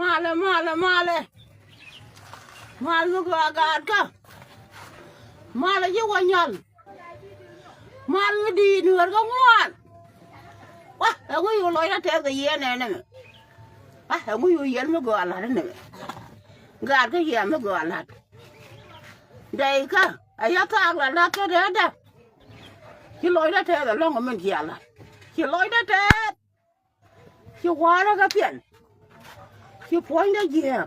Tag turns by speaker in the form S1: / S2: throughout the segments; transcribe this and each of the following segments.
S1: male mal mu ga gad ka male ji wanyal mal mu di nuar ga muan wa ngu yu loy na te ga yene ne ngu yu yen mu ga ala ne gad ga yen mu ga ala dai ka ayata la la ke da ki loy na te ga long men ki ala ki loy na te ki wa na ga pien ki point da je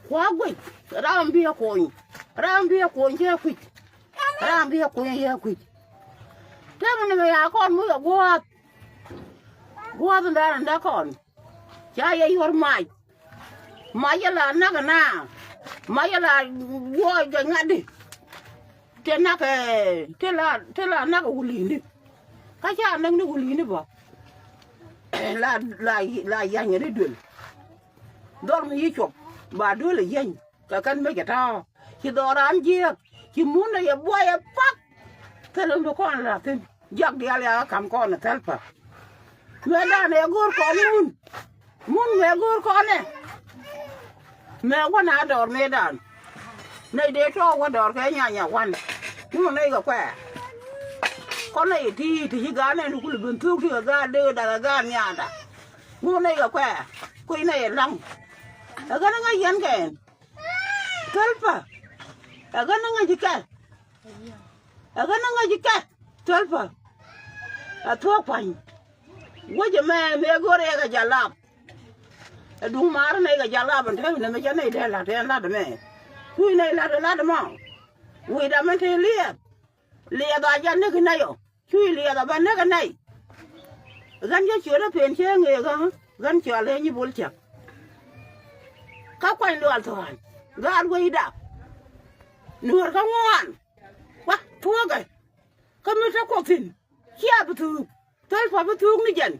S1: quá quỷ ram bia coin che quỷ ram bia coin che quỷ thế mà mày à con mới qua bên đây là con cha ấy hồi mai là nó cái na mai là qua cái ngắt đi thế nó cái thế là nó cái uli đi cái cha nó uli đi bỏ là yang đi đường đó là gì chụp bà đưa là dân cả căn mấy cái thao chỉ đồ ăn gì chỉ muốn là ya bua ya pak thế là nó con là thế giặc đi là cầm con là thế phải mẹ đã này gor con muốn mẹ gor con này mẹ quan à đòn mẹ đàn này để cho qua đòn cái nhà quan nhưng mà này có khỏe con này thì cái gà này nó cũng là bình thường thì gà đưa là gà nhà đã muốn này có khỏe quỷ này lăng ở cái nó ngay yên kẹn twelve ở cái nó ngay gì cả ở cái nó ngay gì cả twelve ở thuốc phanh quay cho mẹ gọi đây cái giá lạp đúng mà này cái giá lạp mình thấy là mấy cái này đây là mẹ quỳ này là mà quỳ đã mình thấy liệt đã chân cái này rồi quỳ liệt đã bên cái này gần cho chuyện nó phiền chứ người gần chuyện lên như bún chả các quanh lừa thôi gan quay đạp nửa cái ngon quá thua cái mới sao có thìn kia bự thu tôi phải bự thu đi chân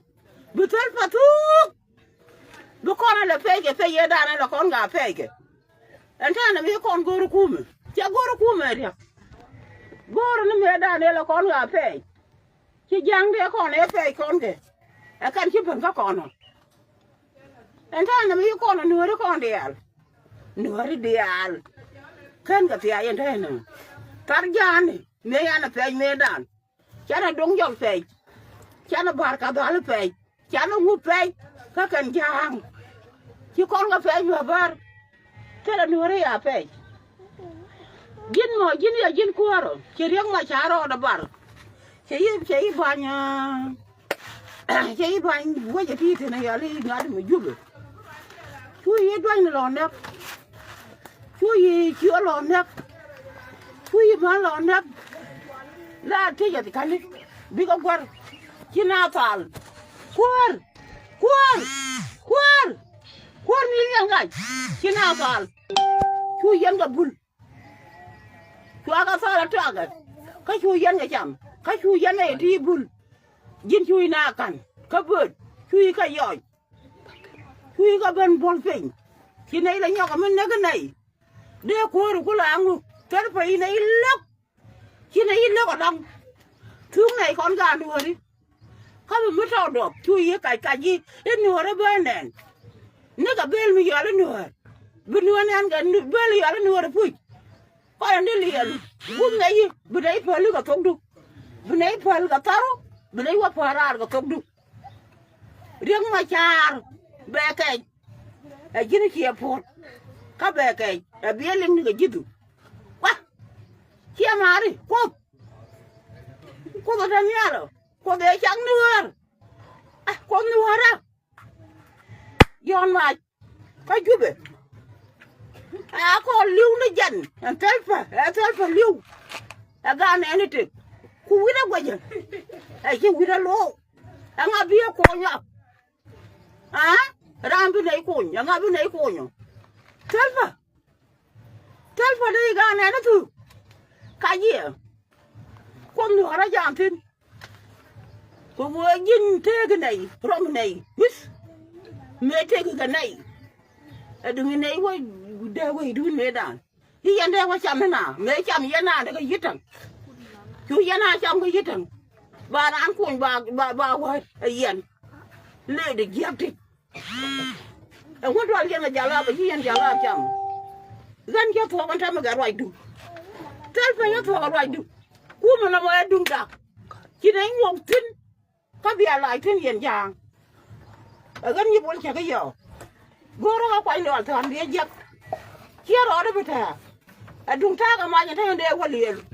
S1: bự thu bự con này là phê gì đàn này là con gà phê cái anh ta là mấy con goro cùm chả goro cùm này đi goro nó mấy đàn này là con gà phê chỉ giang đấy con này phê con cái anh cần chụp hình các con rồi anh ta là mấy con là nửa đứa con đẻ nửa đứa đẻ khen cái thìa anh thế này tar gian này mấy anh là phê mấy đàn chả là đúng dòng phê chả là bar cả đó là phê chả là ngủ phê các cần giang chứ con có phê vừa bar thế là nửa đứa phê jin qua rồi chỉ riêng mà chả rồi là bar chỉ bao quay cái gì thế này là đi ngã đi mà giúp được chú ý đoan là lòn nắp chú ý chữa lòn nắp chú ý mà lòn nắp là thế giờ thì cái này bị con quan chỉ nào thal quan mi liang gai chỉ nào thal chú yên gặp bul chú aga thal là cái chú yên cái chậm cái chú yên này đi bul jin chui na kan ka bớt chui ka yoi chui ka bên bol pin khi này là nhau mình cái này để cô rồi cô làm cái phải này lốc khi này lốc ở đông thương này con gà đùa đi có mình mới trao được chui cái gì đến nửa đó bên này nó cả bên mình giờ đến nửa bên nửa này cái bên giờ đến nửa đó pui có anh đi liền cũng này bên đấy phải lưu cả thông đủ bên đấy phải cả tao bên đây qua phá cái công đức riêng mà cha bè cái ở dưới kia phun các bè cái ở bên lên cái gì đó quá kia mà đi cô có ra nhà rồi cô để trắng nữa cô nữa đó giòn mà cái chú bè con lưu nó dần anh thấy phải lưu gan này thì cú nó quay giờ ai chứ quỳ ra lô anh ngã bia cô nhở ram bên này cô nhở ngã bên này cô nhở thế phải đây gan này nó thử cái gì con nữa nó giảm thêm cô vừa nhìn thế cái này rom này mẹ thế cái này đừng cái này quay đeo quay đuôi mẹ đàn đi ăn đeo qua chăm thế nào mẹ chăm thế nào để cái gì thằng chú yên à trong cái gì thằng bà ăn cuốn bà quay yên lê để giết đi ngun do alien jala ba yen jala cham gan ke to kan ta maga roi du tel pe yo to roi du ku mo na mo dung da ki ne ngok tin ka bi ala tin yen jang gan ni bol cha ga yo goro ka kwai lo tan bi jak ki ro de beta dung ta ga ma nya ta de wali